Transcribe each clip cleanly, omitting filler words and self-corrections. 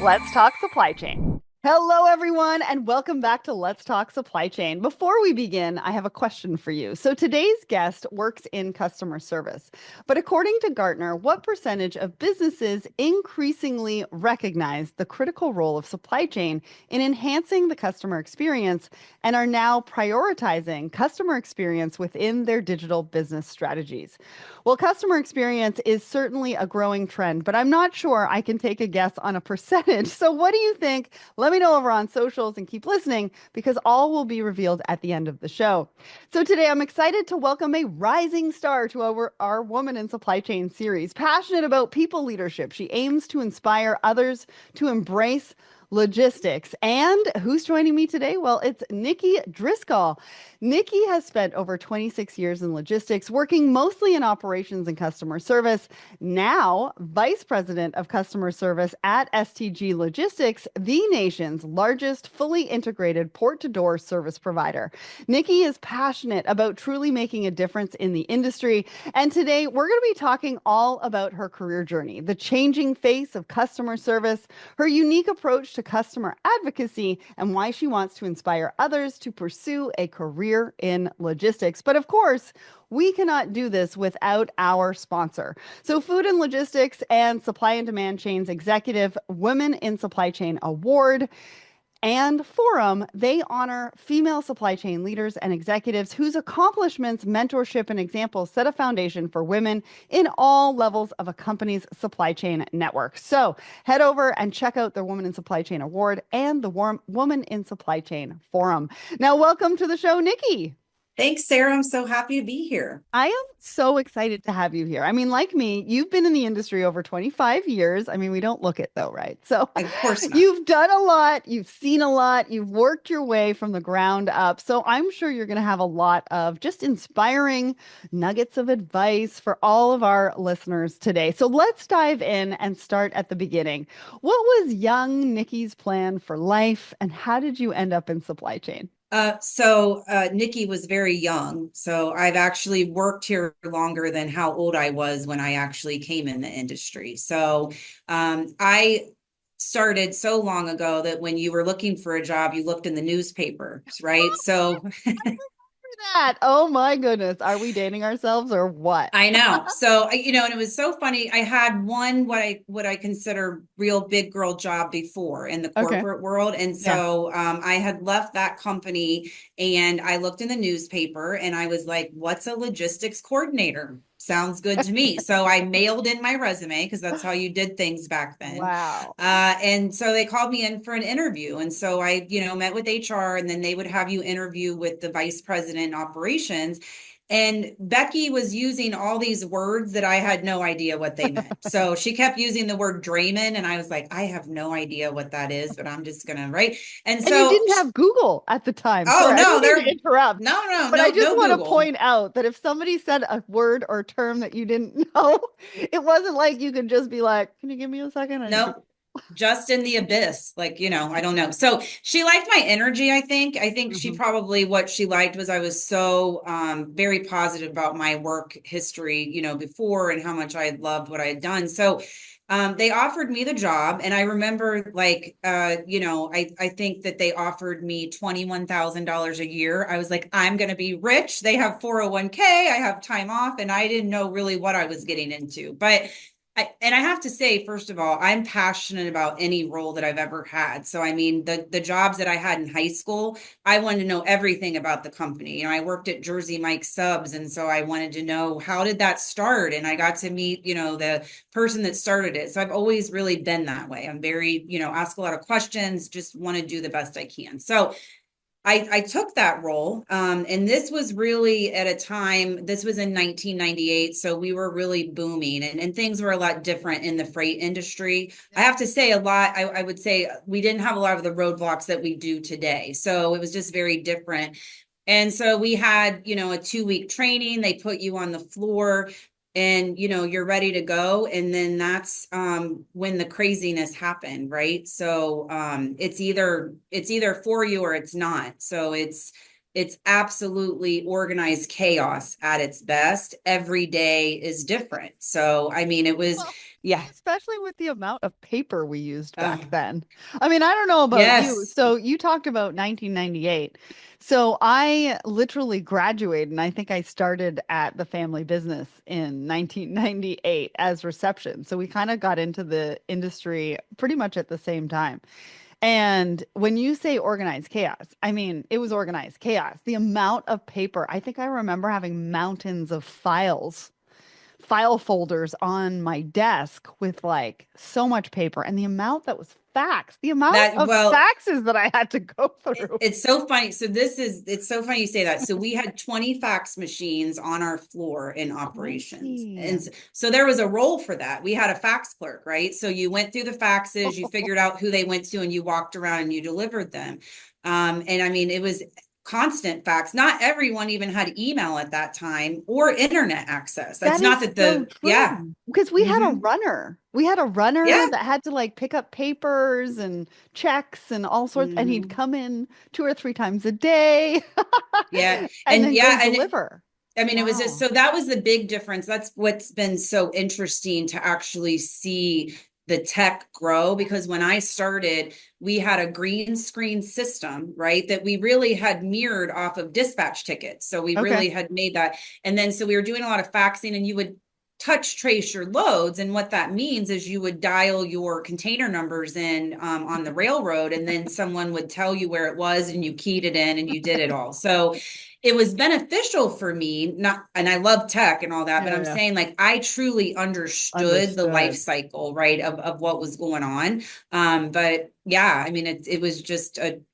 Let's talk supply chain. Hello, everyone, and welcome back to Let's Talk Supply Chain. Before we begin, I have a question for you. So, today's guest works in customer service. But according to Gartner, what percentage of businesses increasingly recognize the critical role of supply chain in enhancing the customer experience and are now prioritizing customer experience within their digital business strategies? Well, customer experience is certainly a growing trend, but I'm not sure I can take a guess on a percentage. So, what do you think? Let me know over on socials and keep listening because all will be revealed at the end of the show. So, today I'm excited to welcome a rising star to our Woman in Supply Chain series. Passionate about people leadership, she aims to inspire others to embrace logistics. And who's joining me today? Well, it's Nikki Driskill. Nikki has spent over 26 years in logistics, working mostly in operations and customer service. Now, Vice President of Customer Service at STG Logistics, the nation's largest fully integrated port-to-door service provider. Nikki is passionate about truly making a difference in the industry. And today, we're going to be talking all about her career journey, the changing face of customer service, her unique approach to customer advocacy, and why she wants to inspire others to pursue a career in logistics. But of course, we cannot do this without our sponsor. So, Food and Logistics and Supply and Demand Chains Executive Women in Supply Chain Award and Forum, they honor female supply chain leaders and executives whose accomplishments, mentorship, and examples set a foundation for women in all levels of a company's supply chain network. So head over and check out the Woman in Supply Chain Award and the Woman in Supply Chain Forum. Now, welcome to the show, Nikki. Thanks, Sarah. I'm so happy to be here. I am so excited to have you here. I mean, like me, you've been in the industry over 25 years. I mean, we don't look it though, right? So Of course not. you've done a lot, you've seen a lot, you've worked your way from the ground up. So I'm sure you're going to have a lot of just inspiring nuggets of advice for all of our listeners today. So let's dive in and start at the beginning. What was young Nikki's plan for life, and how did you end up in supply chain? Nikki was very young. So I've actually worked here longer than how old I was when I actually came in the industry. I started so long ago that when you were looking for a job, you looked in the newspaper, right? So That, oh my goodness, are we dating ourselves or what? I know. And it was so funny. I had one what I consider real big girl job before in the Okay. corporate world. And Yeah. I had left that company and I looked in the newspaper and I was like, what's a logistics coordinator? Sounds good to me. So I mailed in my resume because that's how you did things back then. Wow. And so they called me in for an interview. And so I, met with HR and then they would have you interview with the vice president operations. And Becky was using all these words that I had no idea what they meant. So she kept using the word drayman, and I was like, I have no idea what that is, but I'm just gonna write. And And you so, didn't have Google at the time. oh Sorry, I no, don't mean to interrupt, but I just no want to Google. point out that if somebody said a word or term that you didn't know, it wasn't like you could just be like, "Can you give me a second?" I need to. Nope. Just in the abyss, like, I don't know. So she liked my energy, I think. I think she Mhm. probably what she liked was I was so very positive about my work history, before and how much I had loved what I had done. So they offered me the job. And I remember I think that they offered me $21,000 a year. I was like, I'm going to be rich. They have 401k. I have time off. And I didn't know really what I was getting into. But I have to say, first of all, I'm passionate about any role that I've ever had. So, I mean, the jobs that I had in high school, I wanted to know everything about the company. I worked at Jersey Mike's Subs, and so I wanted to know how did that start? And I got to meet, the person that started it. So I've always really been that way. I'm very, ask a lot of questions, just want to do the best I can. So I took that role. And this was really at a time, this was in 1998. So we were really booming and things were a lot different in the freight industry. I have to say a lot, I would say we didn't have a lot of the roadblocks that we do today. So it was just very different. And so we had, a 2-week training. They put you on the floor and you're ready to go, and then that's when the craziness happened, right? So it's either for you or it's not. So it's absolutely organized chaos at its best. Every day is different. So I mean, it was Well, Yeah. Especially with the amount of paper we used Uh, back then. I mean, I don't know about you. yes. So you talked about 1998. So I literally graduated, and I think I started at the family business in 1998 as reception. So we kind of got into the industry pretty much at the same time. And when you say organized chaos, I mean, it was organized chaos. The amount of paper, I think I remember having mountains of file folders on my desk with like so much paper and the amount that was fax, the amount That, of well, faxes that I had to go through. it's so funny. So it's so funny you say that. So we had 20 fax machines on our floor in operations. 20. And so there was a role for that. We had a fax clerk, right? So you went through the faxes, you figured out who they went to, and you walked around and you delivered them. And I mean, it was constant fax. Not everyone even had email at that time or internet access. That's That not is that so the, yeah. true. Because we had a Hmm. runner. We had a runner Yeah. that had to like pick up papers and checks and all sorts, and he'd Hmm. come in 2 or 3 times a day Yeah. and And then go yeah. And deliver. I mean, it was just Wow. so that was the big difference. That's what's been so interesting to actually see the tech grow because when I started, we had a green screen system, right? That we really had mirrored off of dispatch tickets. So we Okay. really had made that. And then so we were doing a lot of faxing and you would touch trace your loads. And what that means is you would dial your container numbers in on the railroad, and then someone would tell you where it was and you keyed it in and you did it all. So it was beneficial for me, not, and I love tech and all that, but Yeah, I'm yeah. saying like I truly understood the life Understood. cycle, right, of what was going on. But yeah, I mean, it was just an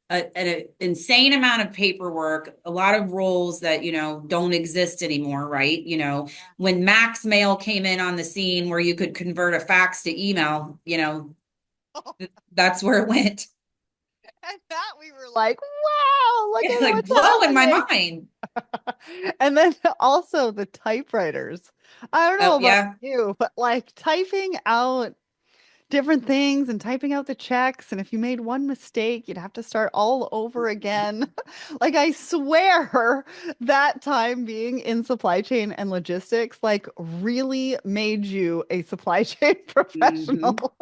insane amount of paperwork, a lot of roles that, don't exist anymore, right? When Max Mail came in on the scene where you could convert a fax to email, that's where it went. And that we were like, wow, look Yeah, at like what's blowing my happening. mind. And then also the typewriters. I don't Oh, know about yeah. you, but like typing out different things and typing out the checks. And if you made one mistake, you'd have to start all over again. Like, I swear that time being in supply chain and logistics, like, really made you a supply chain Hmm. professional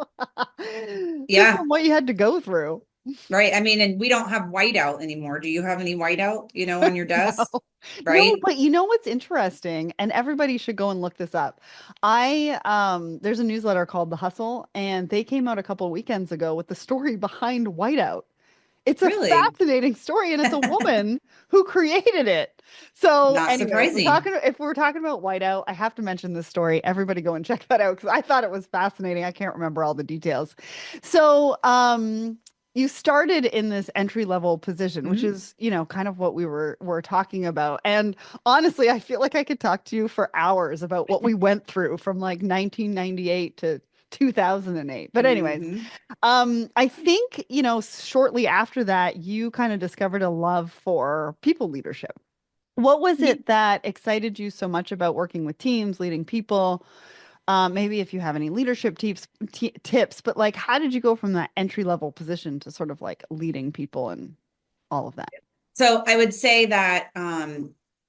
just Yeah. from what you had to go through. Right. I mean, and we don't have whiteout anymore. Do you have any whiteout, on your No. desk? No, Right? but you know what's interesting, and everybody should go and look this up. There's a newsletter called The Hustle, and they came out a couple weekends ago with the story behind Whiteout. It's a Really? fascinating story, and it's a woman who created it. So, Not anyways, surprising. if we're talking about Whiteout, I have to mention this story. Everybody go and check that out because I thought it was fascinating. I can't remember all the details. So, you started in this entry level position, which Mhm. is, kind of what we were talking about. And honestly, I feel like I could talk to you for hours about what we went through from like 1998 to 2008. But anyways, Mhm. I think, shortly after that, you kind of discovered a love for people leadership. What was Yeah. it that excited you so much about working with teams, leading people? Maybe if you have any leadership tips, but like, how did you go from that entry level position to sort of like leading people and all of that? So I would say that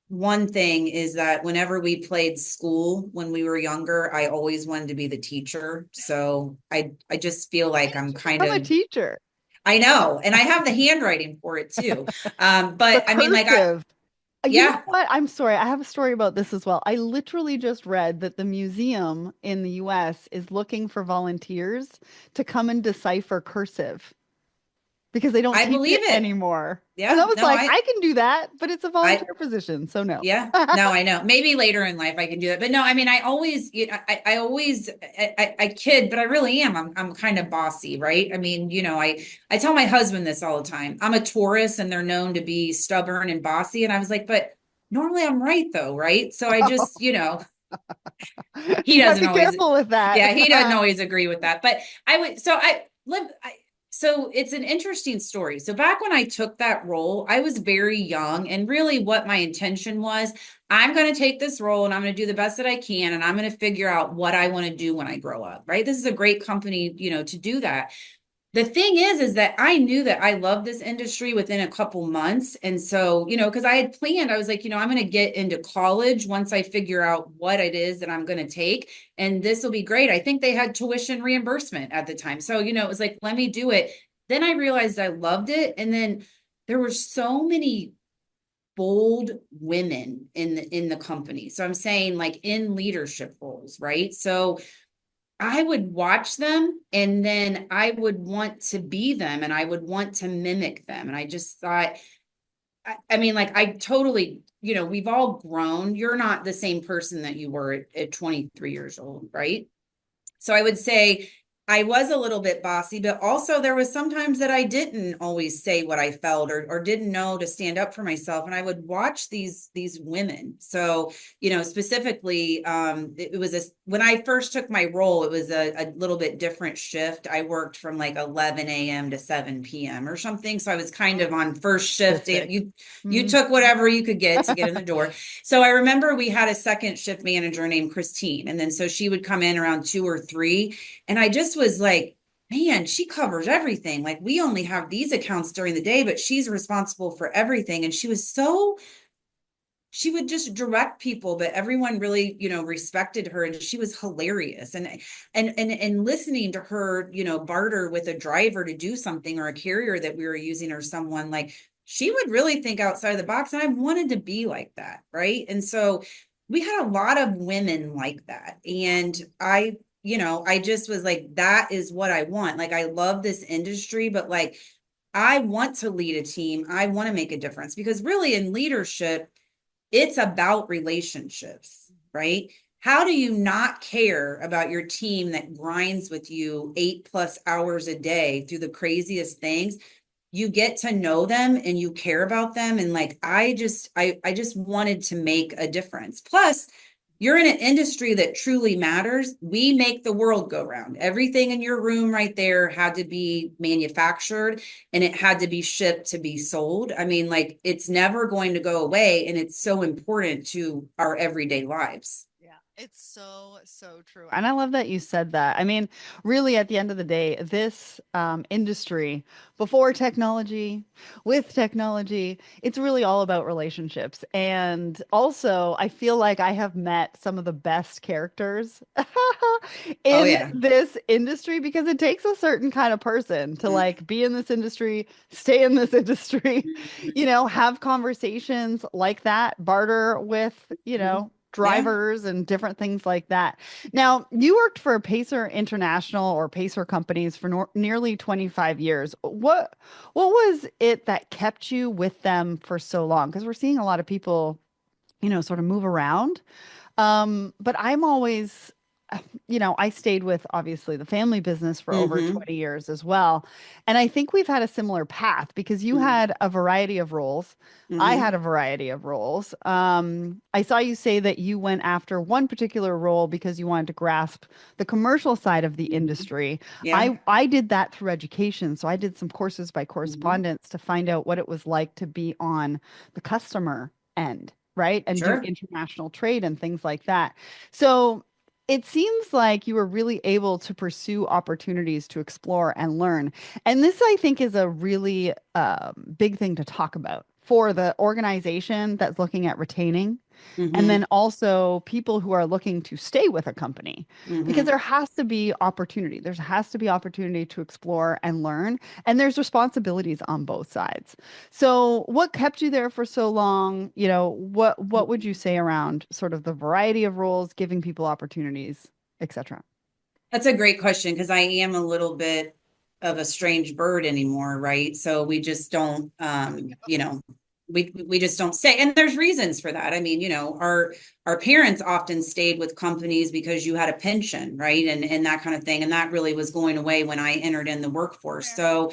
one thing is that whenever we played school when we were younger, I always wanted to be the teacher. So I just feel Why like did I'm you kind become a of, teacher? I know, and I have the handwriting for it too. The But I mean, like cursive. You know yeah, what? I'm sorry. I have a story about this as well. I literally just read that the museum in the US is looking for volunteers to come and decipher cursive because they don't I teach believe it it. anymore. And I Yeah, was no, like, I can do that, but it's a I, volunteer position, so no. yeah, no, I know. Maybe later in life I can do that, but no, I mean, I always, I always, I kid, but I really am. I'm kind of bossy, right? I mean, I tell my husband this all the time. I'm a Taurus, and they're known to be stubborn and bossy, and I was like, but normally I'm right, though, right? So I just, he You got to doesn't be always, careful with that. yeah, he doesn't always agree with that. But I would, so I live, so it's an interesting story. So back when I took that role, I was very young, and really what my intention was, I'm going to take this role and I'm going to do the best that I can, and I'm going to figure out what I want to do when I grow up, right? This is a great company, to do that. The thing is that I knew that I loved this industry within a couple months. And so, because I had planned, I was like, I'm going to get into college once I figure out what it is that I'm going to take. And this will be great. I think they had tuition reimbursement at the time. So, it was like, let me do it. Then I realized I loved it. And then there were so many bold women in the company. So I'm saying like in leadership roles, right? So I would watch them and then I would want to be them and I would want to mimic them. And I just thought, I mean, like I totally, we've all grown. You're not the same person that you were at 23 years old, right? So I would say I was a little bit bossy, but also there was sometimes that I didn't always say what I felt or didn't know to stand up for myself. And I would watch these women. So, specifically, it was when I first took my role, it was a little bit different shift. I worked from like 11 a.m. to 7 p.m. or something. So I was kind of Oh, on first shift. specific. You took whatever you could get to get in the door. So I remember we had a second shift manager named Christine. And then so she would come in around 2 or 3. And I just was like, man, she covers everything. Like we only have these accounts during the day, but she's responsible for everything. And she would just direct people, but everyone really, respected her and she was hilarious. And listening to her, barter with a driver to do something or a carrier that we were using or someone like she would really think outside the box. And I wanted to be like that. Right. And so we had a lot of women like that. And I just was like, that is what I want. Like, I love this industry, but like, I want to lead a team. I want to make a difference because really in leadership, it's about relationships, right? How do you not care about your team that grinds with you 8+ hours a day through the craziest things? You get to know them and you care about them. And like, I just wanted to make a difference. Plus, you're in an industry that truly matters. We make the world go round. Everything in your room right there had to be manufactured and it had to be shipped to be sold. I mean, like it's never going to go away. And it's so important to our everyday lives. Yeah, it's so, so true. And I love that you said that. I mean, really, at the end of the day, this industry, before technology, with technology, it's really all about relationships. And also, I feel like I have met some of the best characters Oh, in yeah. this industry because it takes a certain kind of person to Mm-hmm. like be in this industry, stay in this industry, have conversations like that, barter with, Yeah. drivers and different things like that. Now, you worked for Pacer International or Pacer companies for nearly 25 years. What was it that kept you with them for so long? Because we're seeing a lot of people, sort of move around. But I'm always, I stayed with obviously the family business for over Mm-hmm. 20 years as well. And I think we've had a similar path because you had a variety of roles. I Mm-hmm. had a variety of roles. I saw you say that you went after one particular role because you wanted to grasp the commercial side of the Mm-hmm. industry. Yeah. I did that through education. So I did some courses by Mm-hmm. correspondence to find out what it was like to be on the customer end, right? And do Sure. international trade and things like that. So it seems like you were really able to pursue opportunities to explore and learn. And this, I think, is a really big thing to talk about for the organization that's looking at retaining, and Mm-hmm. then also people who are looking to stay with a company, because Mm-hmm. there has to be opportunity. There has to be opportunity to explore and learn, and there's responsibilities on both sides. So, what kept you there for so long? What would you say around sort of the variety of roles, giving people opportunities, etc.? That's a great question because I am a little bit of a strange bird anymore, right? So we just don't, we just don't stay, and there's reasons for that. I mean, our parents often stayed with companies because you had a pension, right, and that kind of thing, and that really was going away when I entered in the workforce. So,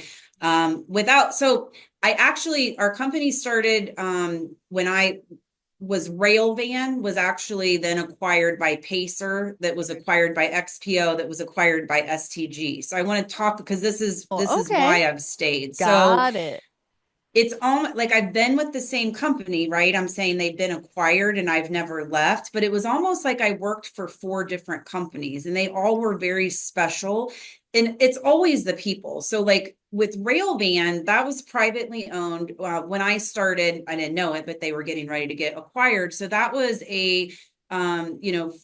without so. I actually, our company started when I was Railvan was actually then acquired by Pacer, that was Okay. acquired by XPO, that was acquired by STG. So I want to talk because this is Well, this is okay. why I've stayed. So Got it. it's almost like I've been with the same company, right? I'm saying they've been acquired and I've never left, but it was almost like I worked for four different companies and they all were very special. and it's always the people. So like with Railvan, that was privately owned. When I started, I didn't know it, but they were getting ready to get acquired. So that was a,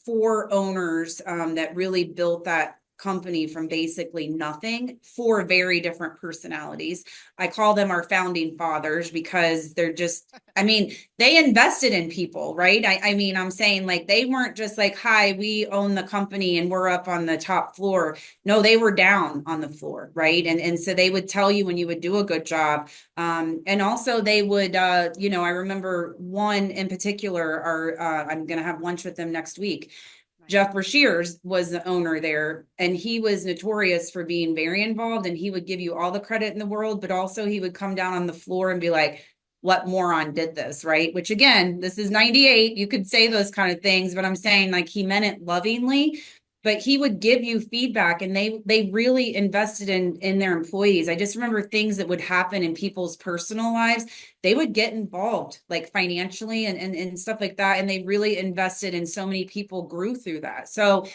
four owners that really built that company from basically nothing, four very different personalities. I call them our founding fathers because they're just, I mean, they invested in people, right? I mean, I'm saying like they weren't just like, hi, we own the company and we're up on the top floor. No, they were down on the floor, right? And so they would tell you when you would do a good job. And also they would, I remember one in particular, I'm going to have lunch with them next week. Jeff Brashears was the owner there, and he was notorious for being very involved, and he would give you all the credit in the world, but also he would come down on the floor and be like, what moron did this, right? Which again, this is 98. You could say those kind of things, but I'm saying like he meant it lovingly, but he would give you feedback, and they really invested in their employees. I just remember things that would happen in people's personal lives. They would get involved like financially and stuff like that, and they really invested in so many people, grew through that. So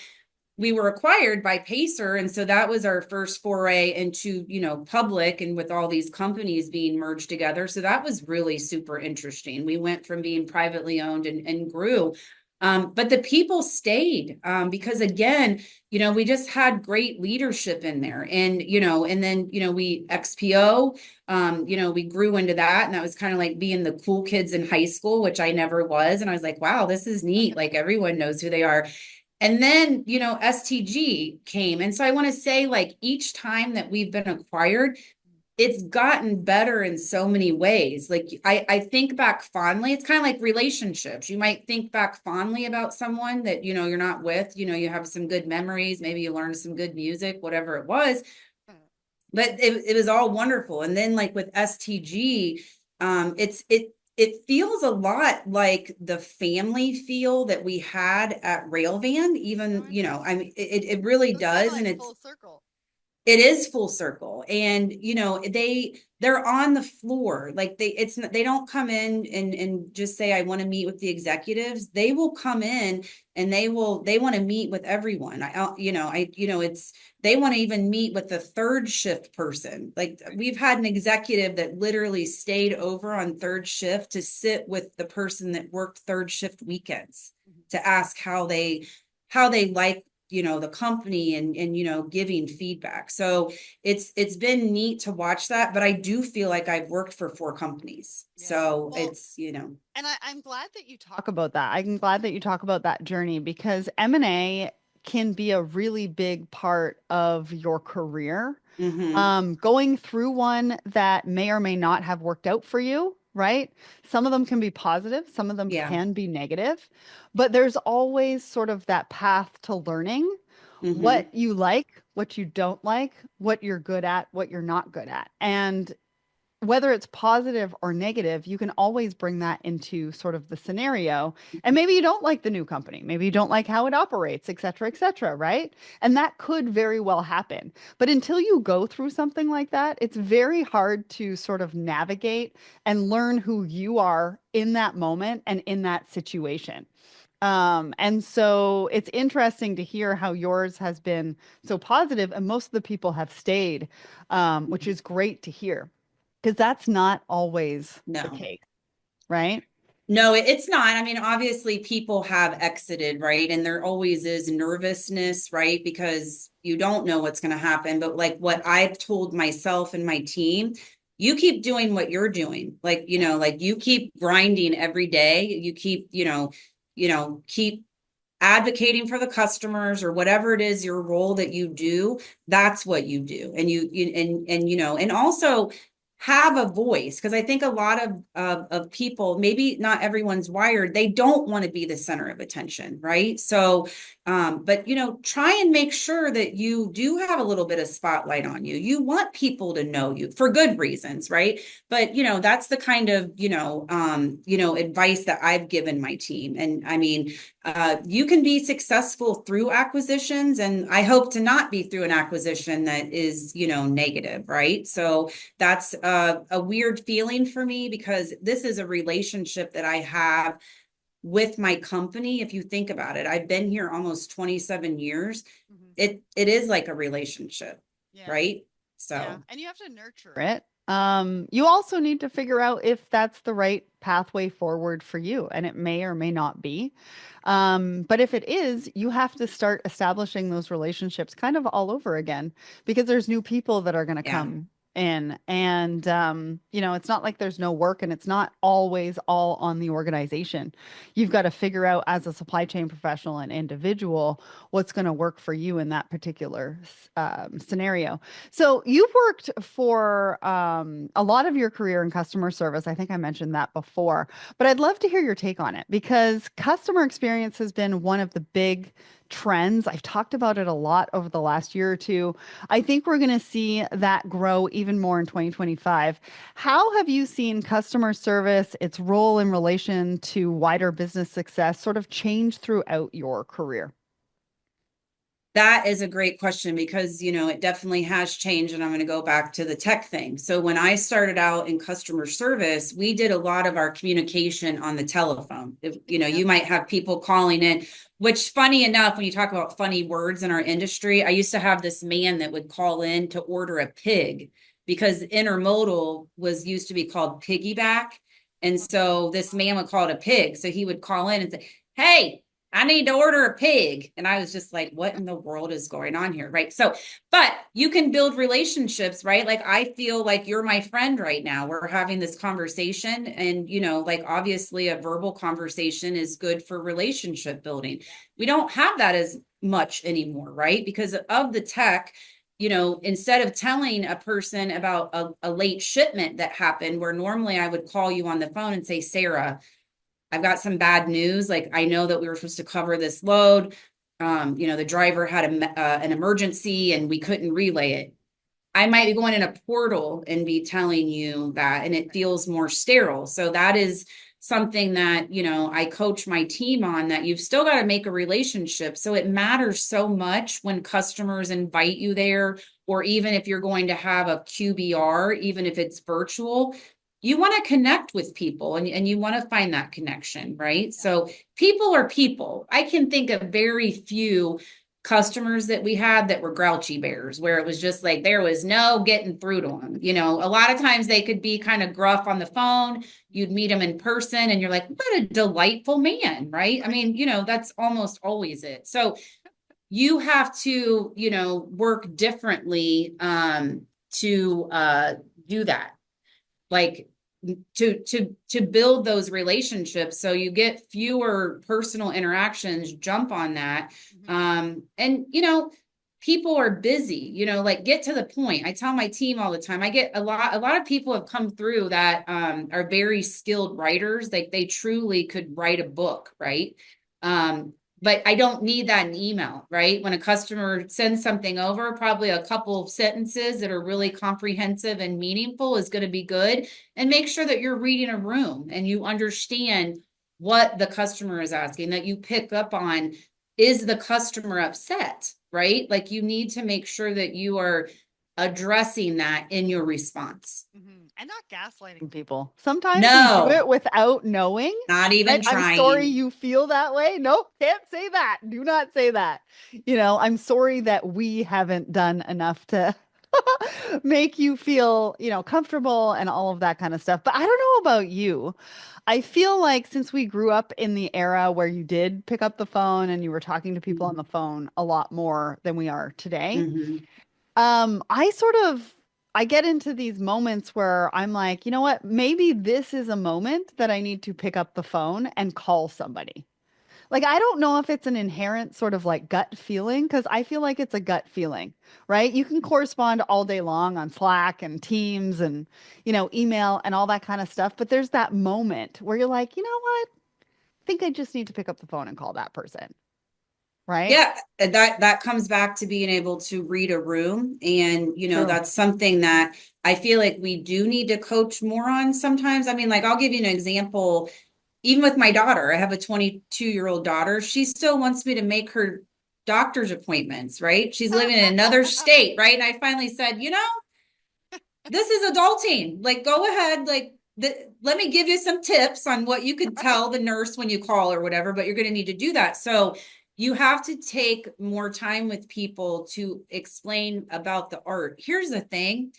we were acquired by Pacer, and so that was our first foray into public, and with all these companies being merged together. So that was really super interesting. We went from being privately owned and grew. But the people stayed, because again, we just had great leadership in there, and then we XPO, we grew into that, and that was kind of like being the cool kids in high school, which I never was. And I was like, wow, this is neat. Like everyone knows who they are. And then, STG came. And so I want to say, like, each time that we've been acquired, it's gotten better in so many ways. Like, I think back fondly. It's kind of like relationships. You might think back fondly about someone that, you're not with, you have some good memories. Maybe you learned some good music, whatever it was. But it was all wonderful. And then, like, with STG, it feels a lot like the family feel that we had at Railvan, even, I mean, it really does. And it's, circle. it is full circle. And they're on the floor. Like they don't come in and just say, I want to meet with the executives. They will come in and they want to meet with everyone. It's, they want to even meet with the third shift person. Like we've had an executive that literally stayed over on third shift to sit with the person that worked third shift weekends to ask how they like the company, and giving feedback. So it's been neat to watch that, but I do feel like I've worked for four companies. Yeah. So Well, it's and I'm glad that you talk about that. I'm glad that you talk about that journey because M&A can be a really big part of your career. mm-hmm, Going through one that may or may not have worked out for you, right? Some of them can be positive, some of them yeah, can be negative, but there's always sort of that path to learning mm-hmm, what you like, what you don't like, what you're good at, what you're not good at. And whether it's positive or negative, you can always bring that into sort of the scenario. And maybe you don't like the new company. Maybe you don't like how it operates, et cetera, right? And that could very well happen. But until you go through something like that, it's very hard to sort of navigate and learn who you are in that moment and in that situation. And so it's interesting to hear how yours has been so positive and most of the people have stayed, which is great to hear because that's not always the no. case, right? No, it's not. I mean, obviously people have exited, right? And there always is nervousness, right? Because you don't know what's going to happen. But like what I've told myself and my team, you keep doing what you're doing. Like, like you keep grinding every day. You keep, keep advocating for the customers or whatever it is your role that you do. That's what you do. And and also have a voice, because I think a lot of people, maybe not everyone's wired, they don't want to be the center of attention, right? So but try and make sure that you do have a little bit of spotlight on you. You want people to know you for good reasons, right? But that's the kind of advice that I've given my team. And I mean, you can be successful through acquisitions, and I hope to not be through an acquisition that is negative, right? So that's a weird feeling for me, because this is a relationship that I have with my company. If you think about it, I've been here almost 27 years. it is like a relationship, Yeah. right? Yeah. So And you have to nurture it. You also need to figure out if that's the right pathway forward for you, and it may or may not be. But if it is, you have to start establishing those relationships kind of all over again because there's new people that are going to yeah. come in. And, it's not like there's no work and it's not always all on the organization. You've got to figure out as a supply chain professional and individual what's going to work for you in that particular scenario. So you've worked for a lot of your career in customer service. I think I mentioned that before, but I'd love to hear your take on it because customer experience has been one of the big trends. I've talked about it a lot over the last year or two. I think we're going to see that grow even more in 2025. How have you seen customer service, its role in relation to wider business success, sort of change throughout your career? That is a great question because, it definitely has changed. And I'm going to go back to the tech thing. So when I started out in customer service, we did a lot of our communication on the telephone. If, Yep. you might have people calling in, which funny enough, when you talk about funny words in our industry, I used to have this man that would call in to order a pig because intermodal was used to be called piggyback. And so this man would call it a pig. So he would call in and say, "Hey, I need to order a pig." And I was just like, what in the world is going on here? Right. So, but you can build relationships, right? Like, I feel like you're my friend right now. We're having this conversation. And, like, obviously, a verbal conversation is good for relationship building. We don't have that as much anymore, right? Because of the tech. Instead of telling a person about a late shipment that happened, where normally I would call you on the phone and say, "Sarah, I've got some bad news. Like, I know that we were supposed to cover this load. The driver had an emergency and we couldn't relay it." I might be going in a portal and be telling you that, and it feels more sterile. So that is something that, I coach my team on, that you've still got to make a relationship. So it matters so much when customers invite you there, or even if you're going to have a QBR, even if it's virtual, you want to connect with people, and you want to find that connection, right? So people are people. I can think of very few customers that we had that were grouchy bears, where it was just like there was no getting through to them. A lot of times they could be kind of gruff on the phone. You'd meet them in person and you're like, what a delightful man, right? I mean, that's almost always it. So you have to, work differently to do that. Like, to build those relationships, so you get fewer personal interactions. Jump on that. And people are busy, like, get to the point. I tell my team all the time, I get a lot of people have come through that are very skilled writers, like they truly could write a book, right? But I don't need that in email, right? When a customer sends something over, probably a couple of sentences that are really comprehensive and meaningful is going to be good. And make sure that you're reading a room and you understand what the customer is asking, that you pick up on, is the customer upset, right? Like, you need to make sure that you are addressing that in your response. And not gaslighting people. Sometimes we do No, it without knowing, not right? even I'm sorry trying. you feel that way. Nope, can't say that. Do not say that. I'm sorry that we haven't done enough to make you feel, comfortable and all of that kind of stuff. But I don't know about you. I feel like since we grew up in the era where you did pick up the phone and you were talking to people on the phone a lot more than we are today, Mm-hmm. I sort of I get into these moments where I'm like, you know what? Maybe this is a moment that I need to pick up the phone and call somebody. Like, I don't know if it's an inherent sort of like gut feeling, because I feel like it's a gut feeling, right? You can correspond all day long on Slack and Teams and, email and all that kind of stuff. But there's that moment where you're like, you know what? I think I just need to pick up the phone and call that person, right? Yeah, that comes back to being able to read a room. And True. that's something that I feel like we do need to coach more on sometimes. I mean, like, I'll give you an example. Even with my daughter, I have a 22-year-old daughter. She still wants me to make her doctor's appointments, right? She's living in another state, right? And I finally said, this is adulting. Like, go ahead, like, let me give you some tips on what you could tell the nurse when you call or whatever, but you're going to need to do that. So, you have to take more time with people to explain about the art. Here's the thing.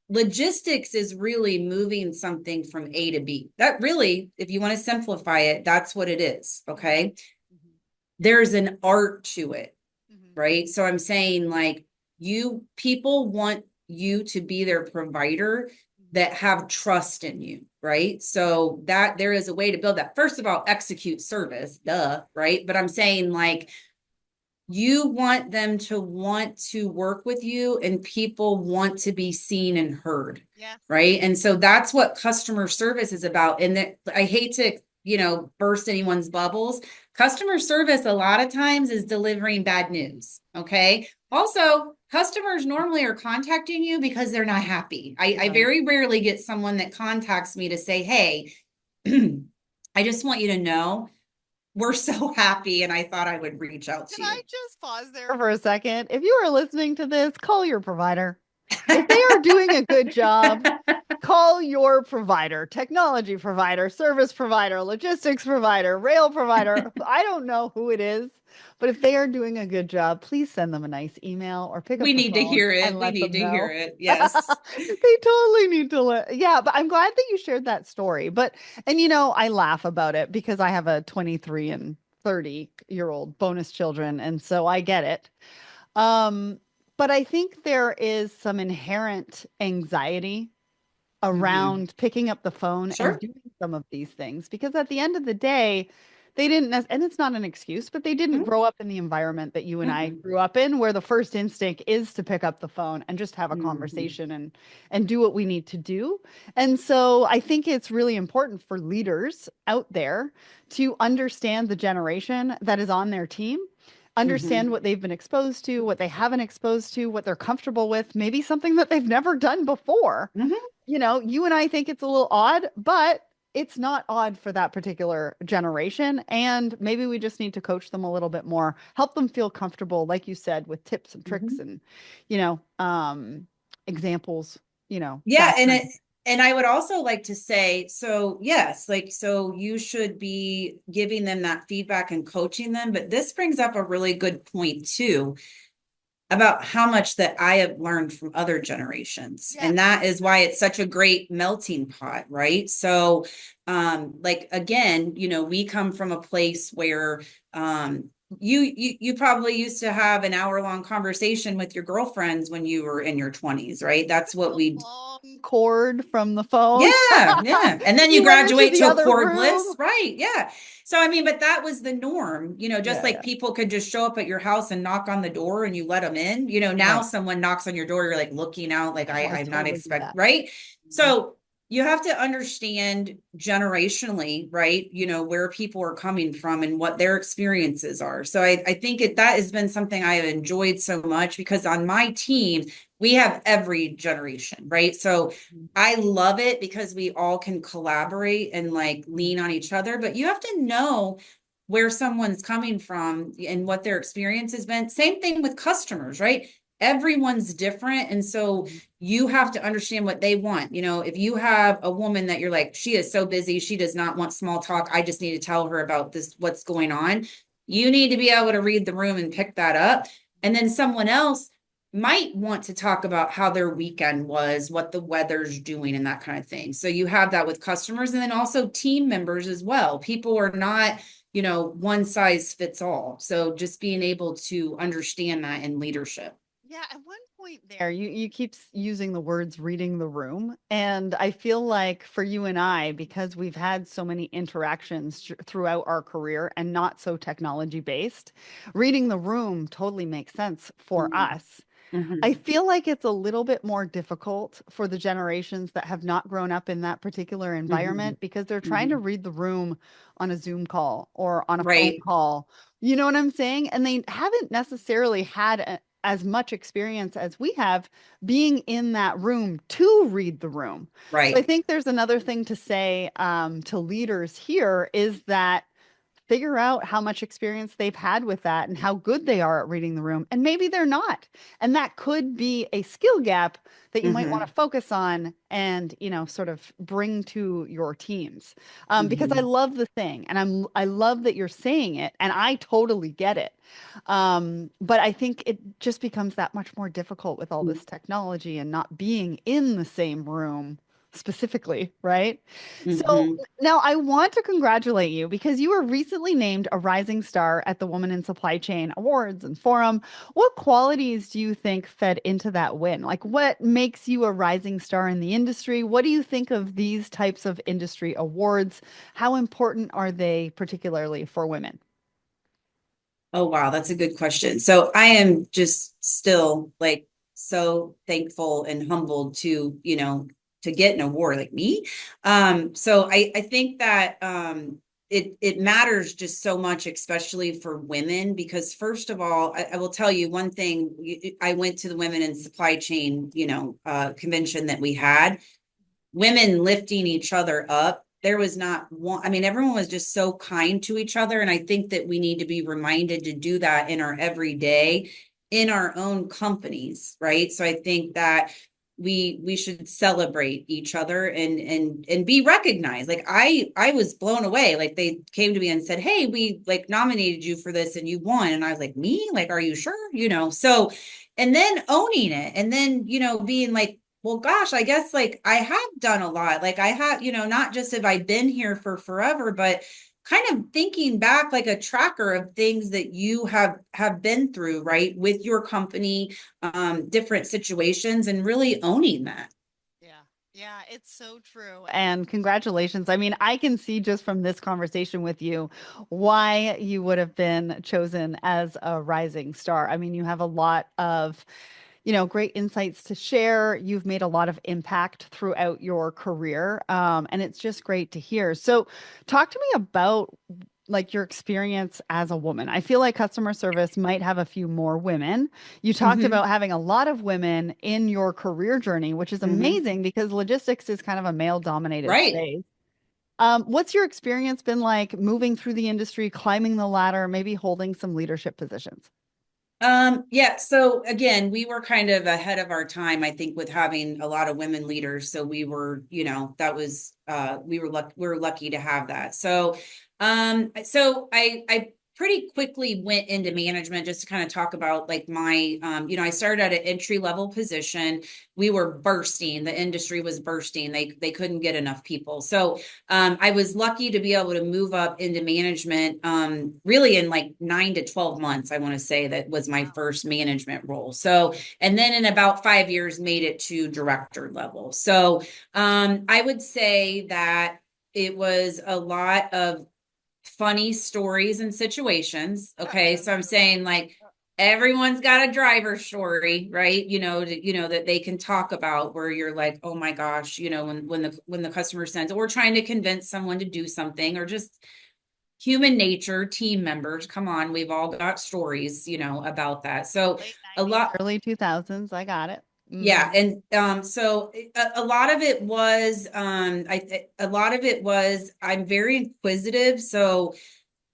Logistics is really moving something from A to B. That really, if you want to simplify it, that's what it is. Okay. Mhm. There's an art to it, Mhm. right? So I'm saying, like, people want you to be their provider Mhm. that have trust in you, right? So that there is a way to build that. First of all, execute service, duh, right? But I'm saying, like, you want them to want to work with you, and people want to be seen and heard, Yes. right? And so that's what customer service is about. And that, I hate to, burst anyone's bubbles. Customer service a lot of times is delivering bad news. Okay. Also, customers normally are contacting you because they're not happy. I Right. very rarely get someone that contacts me to say, hey, I just want you to know we're so happy, and I thought I would reach out Can to I you. just pause there for a second? If you are listening to this, call your provider. If they are doing a good job, call your provider, technology provider, service provider, logistics provider, rail provider. I don't know who it is, but if they are doing a good job, please send them a nice email or pick up We the need to phone hear it. and We let need them to hear know. it. Yes. They totally need to yeah, but I'm glad that you shared that story. But and I laugh about it because I have a 23 and 30-year-old bonus children, and so I get it. Um, but I think there is some inherent anxiety Hmm. around picking up the phone and Sure. doing some of these things because at the end of the day, they didn't, and it's not an excuse, but they didn't grow up in the environment that you and I Mm-mm. grew up in, where the first instinct is to pick up the phone and just have a Hmm. conversation and do what we need to do. And so I think it's really important for leaders out there to understand the generation that is on their team. Understand Hmm. what they've been exposed to, what they haven't exposed to, what they're comfortable with, maybe something that they've never done before. Hmm. You and I think it's a little odd, but it's not odd for that particular generation. And maybe we just need to coach them a little bit more, help them feel comfortable, like you said, with tips and tricks Hmm. and, you know, um, examples, Yeah, that and kind it and I would also like to say, so yes, like, so you should be giving them that feedback and coaching them, but this brings up a really good point too, about how much that I have learned from other generations. Yes. And that is why it's such a great melting pot, right? So, like, again, we come from a place where, you probably used to have an hour long conversation with your girlfriends when you were in your 20s, right? That's what The we long cord from the phone. yeah, yeah. And then you You went into graduate the to a other cordless, room. right? Yeah. So I mean, but that was the norm, just Yeah, like yeah. people could just show up at your house and knock on the door and you let them in. Now Right. someone knocks on your door, you're like looking out, like Oh, I I'm not totally do expect, that. right? Mhm. So you have to understand generationally, right? Where people are coming from and what their experiences are. So I think that has been something I have enjoyed so much, because on my team, we have every generation, right? So I love it because we all can collaborate and, like, lean on each other, but you have to know where someone's coming from and what their experience has been. Same thing with customers, right? Everyone's different. And so Mhm. you have to understand what they want. If you have a woman that you're like, she is so busy, she does not want small talk, I just need to tell her about this, what's going on. You need to be able to read the room and pick that up. And then someone else might want to talk about how their weekend was, what the weather's doing, and that kind of thing. So you have that with customers, and then also team members as well. People are not, one size fits all. So just being able to understand that in leadership. Yeah, at one point there, you keep using the words reading the room, and I feel like for you and I, because we've had so many interactions throughout our career and not so technology based, reading the room totally makes sense for Mm-hmm. us. I Mm-hmm. feel like it's a little bit more difficult for the generations that have not grown up in that particular Mm-hmm. environment because they're trying to Mm-hmm. read the room on a Zoom call or on a phone Right. call. You know what I'm saying? And they haven't necessarily had as much experience as we have being in that room to read the room. So I Right. think there's another thing to say to leaders here is that figure out how much experience they've had with that and how good they are at reading the room. And maybe they're not. And that could be a skill gap that you might want Hmm. to focus on and, sort of bring to your teams. Because I Hmm. love the thing and I love that you're saying it and I totally get it. But I think it just becomes that much more difficult with all this technology and not being in the same room specifically, right? So Hmm. now I want to congratulate you because you were recently named a Rising Star at the Women in Supply Chain Awards and Forum. What qualities do you think fed into that win? Like, what makes you a rising star in the industry? What do you think of these types of industry awards? How important are they, particularly for women? Oh, wow, that's a good question. So I am just still like so thankful and humbled to, to get an award like me. So I think that it matters just so much, especially for women, because first of all, I will tell you one thing. I went to the Women in Supply Chain, convention that we had, women lifting each other up. There was not one, I mean, everyone was just so kind to each other. And I think that we need to be reminded to do that in our everyday, in our own companies, right? So I think that we should celebrate each other and be recognized. Like I was blown away. Like they came to me and said, "Hey, we like nominated you for this and you won." And I was like, "Me? Like, are you sure?" So and then owning it and then, being like, well, gosh, I guess like I have done a lot. Like I have, not just have I been here for forever, but kind of thinking back like a tracker of things that you have been through, right, with your company, different situations, and really owning that. Yeah. Yeah, it's so true. And congratulations. I mean, I can see just from this conversation with you why you would have been chosen as a rising star. I mean, you have a lot of, great insights to share. You've made a lot of impact throughout your career. And it's just great to hear. So, talk to me about like your experience as a woman. I feel like customer service might have a few more women. You talked Hmm. about having a lot of women in your career journey, which is Hmm. amazing because logistics is kind of a male dominated Right. space. What's your experience been like moving through the industry, climbing the ladder, maybe holding some leadership positions? Yeah, so again, we were kind of ahead of our time, I think, with having a lot of women leaders. So we were, that was we were lucky to have that. So I pretty quickly went into management just to kind of talk about like my I started at an entry level position. We were bursting, the industry was bursting. They couldn't get enough people. So I was lucky to be able to move up into management really in like 9 to 12 months. I want to say that was my first management role. So, and then in about 5 years, made it to director level. So I would say that it was a lot of funny stories and situations. Okay. So I'm saying like, everyone's got a driver story, right? That they can talk about where you're like, oh my gosh, when the customer sends, or trying to convince someone to do something, or just human nature, team members. Come on, we've all got stories, about that. So Late a 90s, lot, early 2000s. I got it. yeah, and so a lot of it was, a lot of it was I'm very inquisitive, so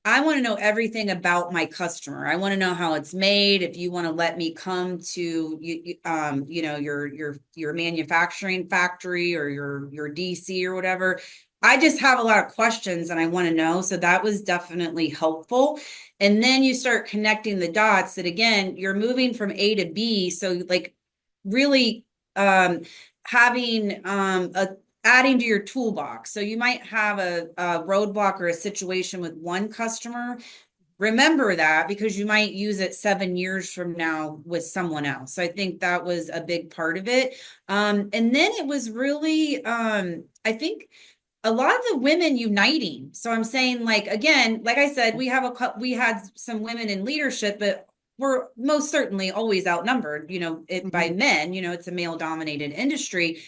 I want to know everything about my customer. I want to know how it's made. If you want to let me come to your manufacturing factory or your DC or whatever. I just have a lot of questions and I want to know. So that was definitely helpful. And then you start connecting the dots that again, you're moving from A to B. So like really having a adding to your toolbox. So you might have a roadblock or a situation with one customer. Remember that because you might use it 7 years from now with someone else. So I think that was a big part of it. And then it was really, I think, a lot of the women uniting. So I'm saying, like, again, like I said, we had some women in leadership, but we're most certainly always outnumbered, by Mhm. men. It's a male dominated industry.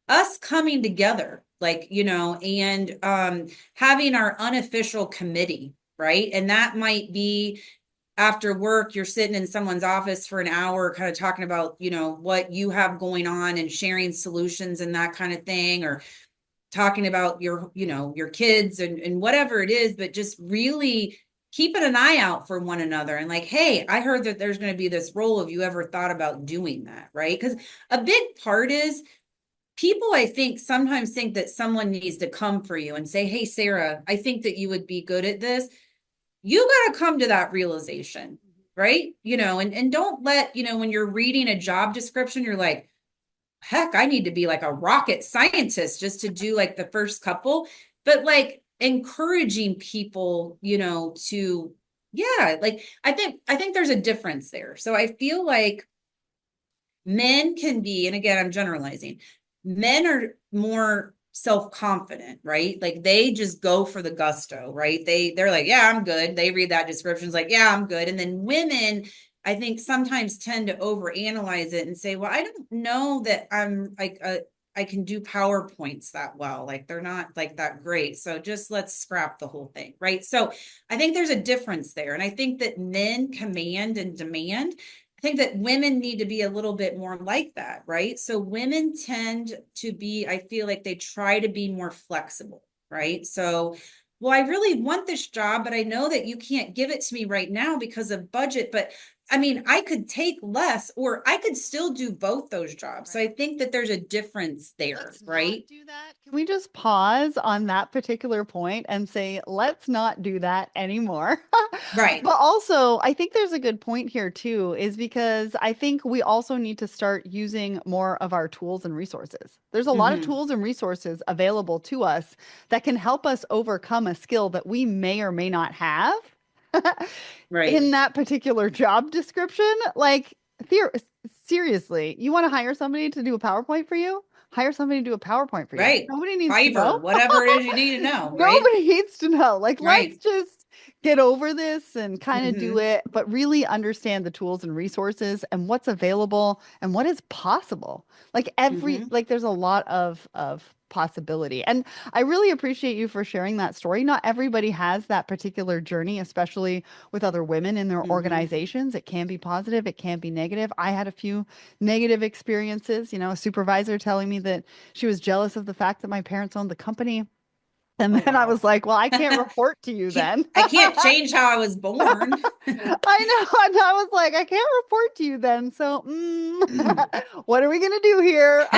Us coming together, like, and having our unofficial committee, right? And that might be after work, you're sitting in someone's office for an hour, kind of talking about, what you have going on and sharing solutions and that kind of thing, or talking about your kids and whatever it is, but just really keeping an eye out for one another and like, hey, I heard that there's going to be this role. Have you ever thought about doing that? Right. Because a big part is people, I think, sometimes think that someone needs to come for you and say, hey, Sarah, I think that you would be good at this. You got to come to that realization, right? And don't let, when you're reading a job description, you're like, heck, I need to be like a rocket scientist just to do like the first couple, but like encouraging people, to, yeah, like I think there's a difference there. So I feel like men can be, and again, I'm generalizing, men are more self-confident, right? Like they just go for the gusto, right? They're like, yeah, I'm good. They read that description, it's like, yeah, I'm good. And then women, I think sometimes tend to overanalyze it and say, well, I don't know that I'm like I can do PowerPoints that well. Like they're not like that great. So just let's scrap the whole thing, right? So I think there's a difference there. And I think that men command and demand. I think that women need to be a little bit more like that, right? So women tend to be, I feel like they try to be more flexible, right? So, well, I really want this job, but I know that you can't give it to me right now because of budget. But I mean, I could take less or I could still do both those jobs. So I think that there's a difference there, Let's not right? do that. Can we just pause on that particular point and say, let's not do that anymore? Right. But also, I think there's a good point here too, is because I think we also need to start using more of our tools and resources. There's a lot of Mm-hmm. tools and resources available to us that can help us overcome a skill that we may or may not have Right. in that particular job description. Like, theor seriously, you want to hire somebody to do a PowerPoint for you? Hire somebody to do a PowerPoint for you. Right. Nobody needs to Fiverr, know. whatever it is you need to know, right? Nobody needs to know. Like, let's Right. just get over this and kind of do Mm-hmm. it, but really understand the tools and resources and what's available and what is possible. Mm-hmm. Like there's a lot of possibility. And I really appreciate you for sharing that story. Not everybody has that particular journey, especially with other women in their Mm-hmm. organizations. It can be positive, it can be negative. I had a few negative experiences, a supervisor telling me that she was jealous of the fact that my parents owned the company. And Oh, then I wow. was like, well, I can't report to you then. I can't change how I was born. I know. And I was like, I can't report to you then. So, what are we going to do here?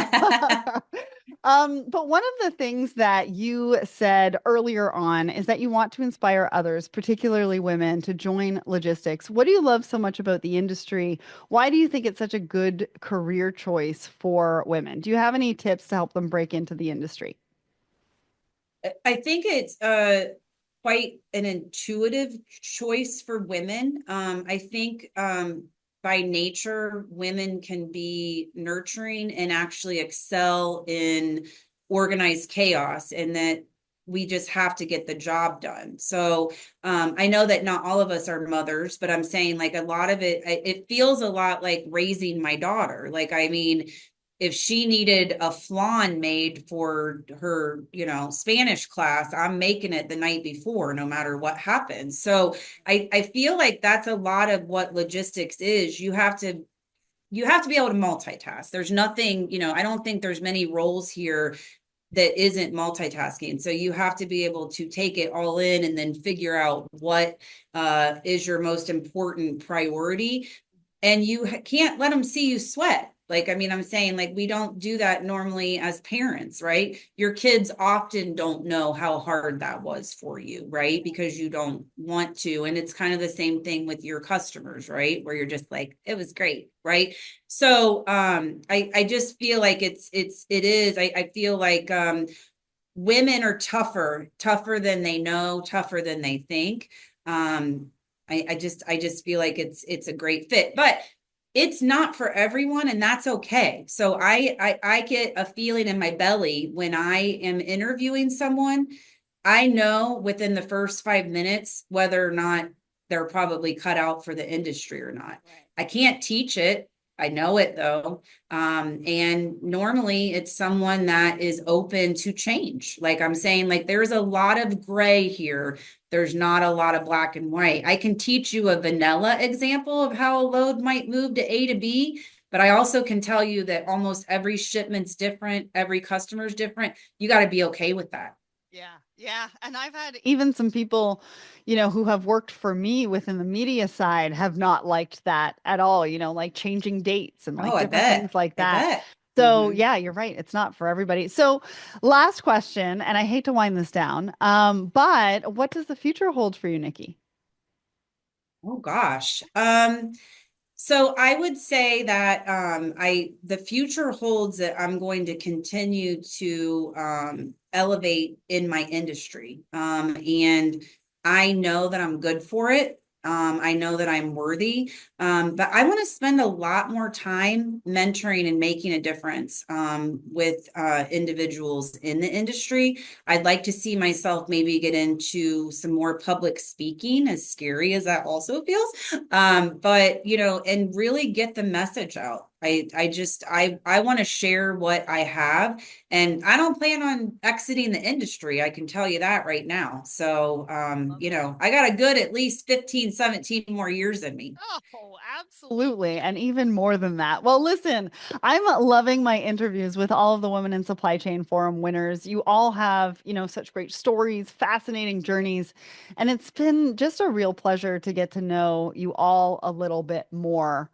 But one of the things that you said earlier on is that you want to inspire others, particularly women, to join logistics. What do you love so much about the industry? Why do you think it's such a good career choice for women? Do you have any tips to help them break into the industry? I think it's quite an intuitive choice for women. I think by nature, women can be nurturing and actually excel in organized chaos, and that we just have to get the job done. So I know that not all of us are mothers, but I'm saying like a lot of it feels a lot like raising my daughter. Like, I mean, if she needed a flan made for her, Spanish class, I'm making it the night before, no matter what happens. So I feel like that's a lot of what logistics is. You have to be able to multitask. There's nothing, I don't think there's many roles here that isn't multitasking. So you have to be able to take it all in and then figure out what is your most important priority. And you can't let them see you sweat. Like, I mean, I'm saying like we don't do that normally as parents, right? Your kids often don't know how hard that was for you, right? Because you don't want to. And it's kind of the same thing with your customers, right? Where you're just like, it was great, right? So I just feel like I feel like women are tougher than they know, tougher than they think. I just feel like it's a great fit, but it's not for everyone, and that's okay. So I get a feeling in my belly when I am interviewing someone. I know within the first 5 minutes whether or not they're probably cut out for the industry or not. Right. I can't teach it. I know it though. And normally it's someone that is open to change. Like I'm saying, like there's a lot of gray here. There's not a lot of black and white. I can teach you a vanilla example of how a load might move to A to B, but I also can tell you that almost every shipment's different, every customer's different. You got to be okay with that. Yeah, yeah. And I've had even some people, who have worked for me within the media side have not liked that at all, like changing dates and Oh, like I different things bet. like I that. bet. So, Hmm. yeah, you're right. It's not for everybody. So, last question, and I hate to wind this down, but what does the future hold for you, Nikki? Oh gosh. So I would say that the future holds that I'm going to continue to elevate in my industry. And I know that I'm good for it. I know that I'm worthy. But I want to spend a lot more time mentoring and making a difference with individuals in the industry. I'd like to see myself maybe get into some more public speaking, as scary as that also feels. But and really get the message out. I want to share what I have, and I don't plan on exiting the industry. I can tell you that right now. So Love that. I got a good at least 15, 17 more years in me. Oh, absolutely. And even more than that. Well, listen, I'm loving my interviews with all of the Women in Supply Chain Forum winners. You all have, such great stories, fascinating journeys. And it's been just a real pleasure to get to know you all a little bit more.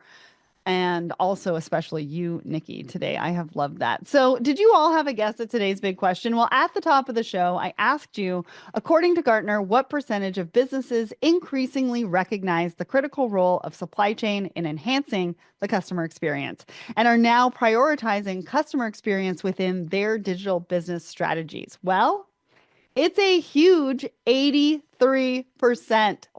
And also, especially you, Nikki, today. I have loved that. So, did you all have a guess at today's big question? Well, at the top of the show, I asked you, according to Gartner, what percentage of businesses increasingly recognize the critical role of supply chain in enhancing the customer experience and are now prioritizing customer experience within their digital business strategies? Well, it's a huge 83%.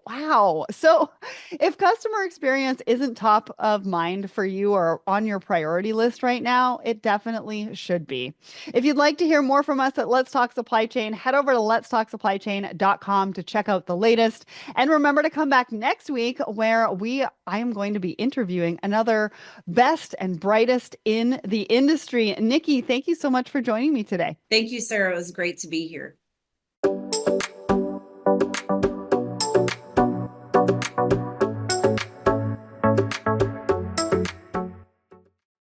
Wow. So, if customer experience isn't top of mind for you or on your priority list right now, it definitely should be. If you'd like to hear more from us at Let's Talk Supply Chain, head over to letstalksupplychain.com to check out the latest. And remember to come back next week where I am going to be interviewing another best and brightest in the industry. Nikki, thank you so much for joining me today. Thank you, Sarah. It was great to be here.